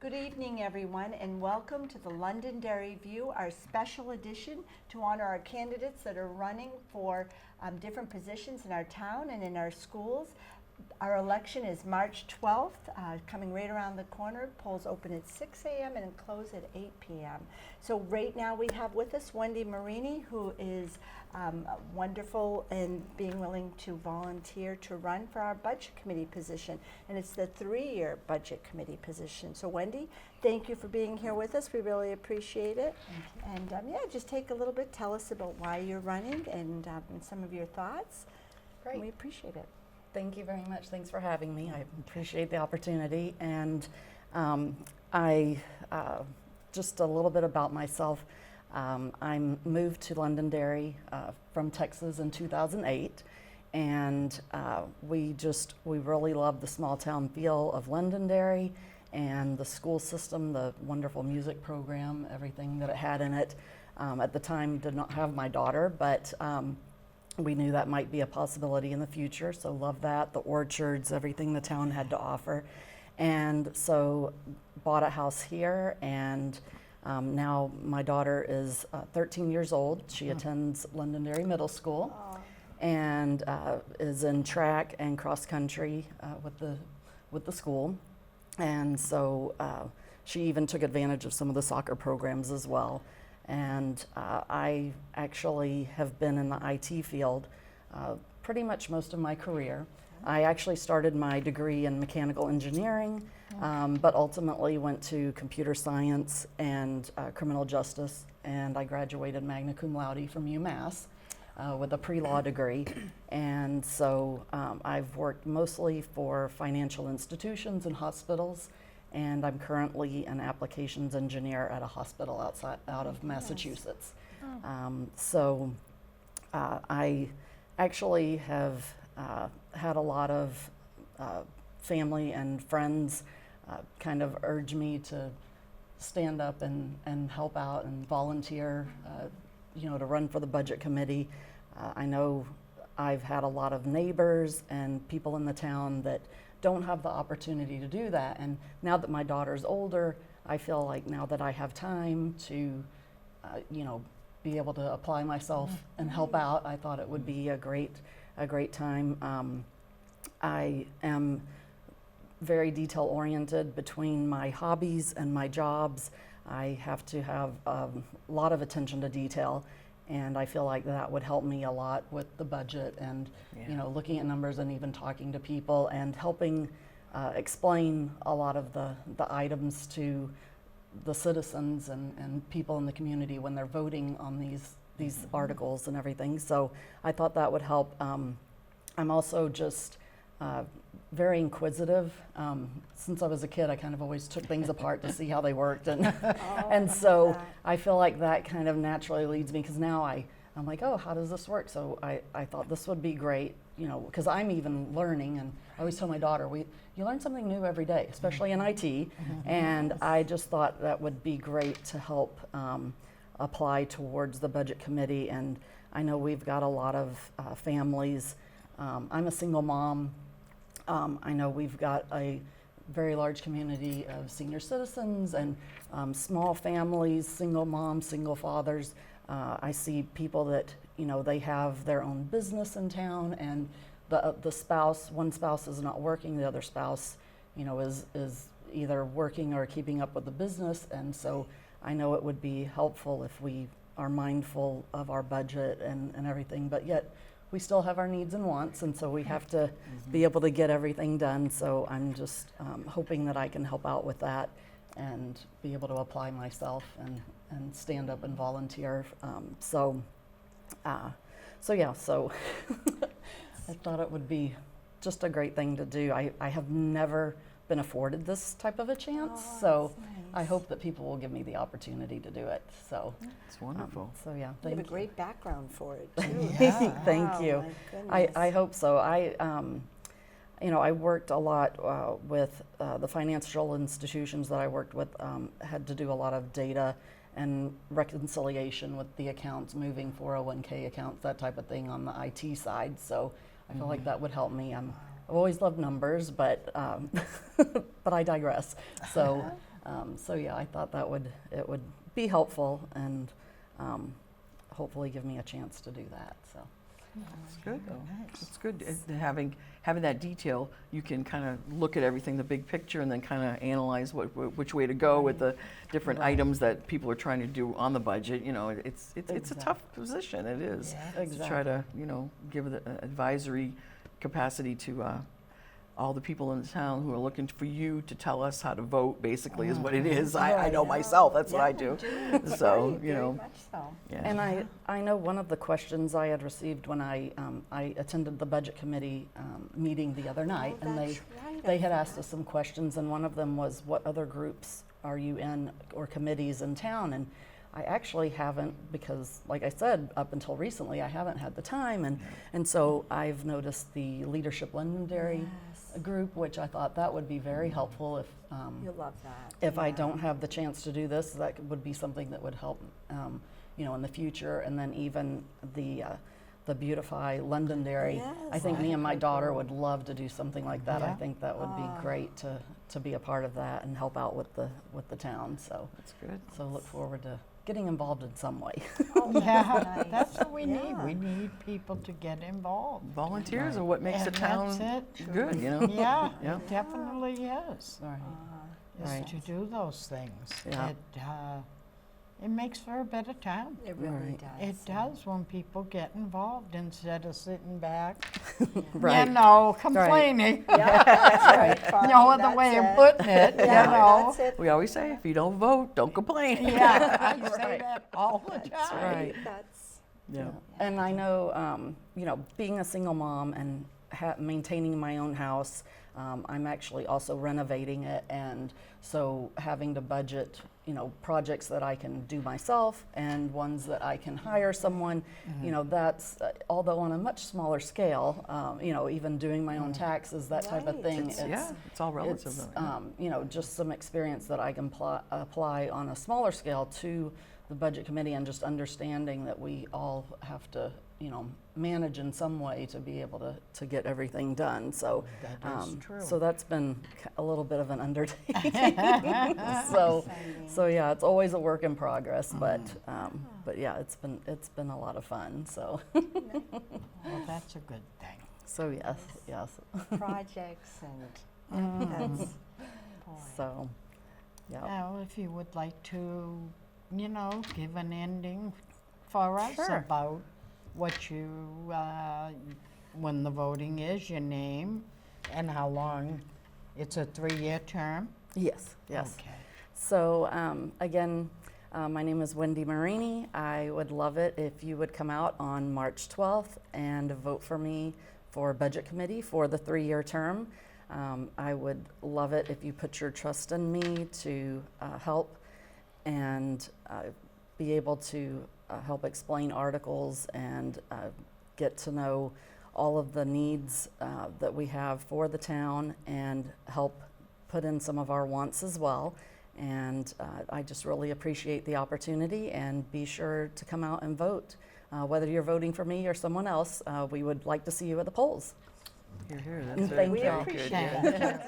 Good evening, everyone, and welcome to the Londonderry View, our special edition to honor our candidates that are running for different positions in our town and in our schools. Our election is March 12th, coming right around the corner. Polls open at 6 a.m. and close at 8 p.m. So right now we have with us Wendy Marini, who is wonderful in being willing to volunteer to run for our budget committee position. And it's the 3-year budget committee position. So Wendy, thank you for being here with us. We really appreciate it. And yeah, just take a little bit, tell us about why you're running and some of your thoughts. Great. We appreciate it. Thank you very much. Thanks for having me. I appreciate the opportunity. And just a little bit about myself. I moved to Londonderry from Texas in 2008, and we really love the small town feel of Londonderry and the school system, the wonderful music program, everything that it had in it. At the time, did not have my daughter, but we knew that might be a possibility in the future, so love that, the orchards, everything the town had to offer. And so bought a house here, and now my daughter is 13 years old. She attends Londonderry Middle School and is in track and cross country with the school. And so she even took advantage of some of the soccer programs as well. And I actually have been in the IT field pretty much most of my career. I actually started my degree in mechanical engineering, but ultimately went to computer science and criminal justice, and I graduated magna cum laude from UMass with a pre-law degree. And so I've worked mostly for financial institutions and hospitals, and I'm currently an applications engineer at a hospital out of Massachusetts. So I actually have had a lot of family and friends kind of urge me to stand up and help out and volunteer, to run for the budget committee. I know I've had a lot of neighbors and people in the town that don't have the opportunity to do that. And now that my daughter's older, I feel like now that I have time to, be able to apply myself and help out, I thought it would be a great time. I am very detail oriented between my hobbies and my jobs. I have to have a lot of attention to detail, and I feel like that would help me a lot with the budget and looking at numbers and even talking to people and helping explain a lot of the items to the citizens and people in the community when they're voting on these articles and everything. So I thought that would help. I'm also just very inquisitive. Since I was a kid, I kind of always took things apart to see how they worked, and so I feel like that kind of naturally leads me, because now I'm like, oh, how does this work? So I thought this would be great, because I'm even learning, and I always tell my daughter, you learn something new every day, especially in IT, and I just thought that would be great to help apply towards the budget committee. And I know we've got a lot of families. I'm a single mom. I know we've got a very large community of senior citizens and small families, single moms, single fathers. I see people that, they have their own business in town, and the spouse, one spouse is not working, the other spouse, is either working or keeping up with the business. And so I know it would be helpful if we are mindful of our budget and everything, but yet we still have our needs and wants, and so we have to be able to get everything done. So I'm just hoping that I can help out with that and be able to apply myself and stand up and volunteer. So I thought it would be just a great thing to do. I have never been afforded this type of a chance, so nice. I hope that people will give me the opportunity to do it. So It's wonderful. so yeah, You thank have a you. great background for it, too. Thank Wow, you. my goodness. I hope so. I worked a lot with the financial institutions that I worked with, had to do a lot of data and reconciliation with the accounts, moving 401k accounts, that type of thing on the IT side. So I feel like that would help me. I've always loved numbers, but but I digress. So So yeah, I thought it would be helpful and hopefully give me a chance to do that. So. It's good. It's good. Having that detail, you can kind of look at everything, the big picture, and then kind of analyze which way to go with the different items that people are trying to do on the budget. You know, it's a tough position. It is to try to give the advisory capacity to all the people in the town who are looking for you to tell us how to vote. Basically, is what it is. I know myself. That's what I do. So very much so. Yeah. And I know one of the questions I had received when I attended the budget committee meeting the other night, and they had asked us some questions, and one of them was, what other groups are you in or committees in town? And I actually haven't, because like I said, up until recently, I haven't had the time, and so I've noticed the Leadership Londonderry group, which I thought that would be very helpful if You'll love that. if I don't have the chance to do this, that would be something that would help, in the future. And then even the Beautify Londonderry. I think me and my daughter would love to do something like that. I think that would be great to be a part of that and help out with the town. So That's good. So look forward to getting involved in some way. Yeah, that's what we need. We need people to get involved. Volunteers are what makes And the town that's it. good. You know. Yeah, Yeah. it definitely is. Right. Is Right. to do those things. Yeah. It makes for a better town. It really Right. does. It does when people get involved instead of sitting back, Right. complaining. Yeah, that's right. No other way of putting it, Yeah, that's it. We always say, if you don't vote, don't complain. Yeah, I say Right. that all the time. Right. That's Yeah. And I know, being a single mom and maintaining my own house, I'm actually also renovating it, and so having to budget, projects that I can do myself and ones that I can hire someone, that's, although on a much smaller scale, even doing my own taxes, that type of Right. thing. It's all relative. It's, though, yeah. just some experience that I can apply on a smaller scale to the budget committee, and just understanding that we all have to, manage in some way to be able to get everything done. So, That is true. so that's been a little bit of an undertaking. so yeah, it's always a work in progress, but yeah, it's been a lot of fun. So, Well, that's a good thing. so yes. projects and that's, boy. So, yeah. Now, if you would like to, give an ending for us Sure. about what you, when the voting is, your name, and how long. It's a 3-year term? Yes. Yes. Okay. So again, my name is Wendy Marini. I would love it if you would come out on March 12th and vote for me for Budget Committee for the 3-year term. I would love it if you put your trust in me to help and be able to help explain articles and get to know all of the needs that we have for the town, and help put in some of our wants as well. And I just really appreciate the opportunity, and be sure to come out and vote. Whether you're voting for me or someone else, we would like to see you at the polls. Here, And that's thank We you. appreciate Yeah. that.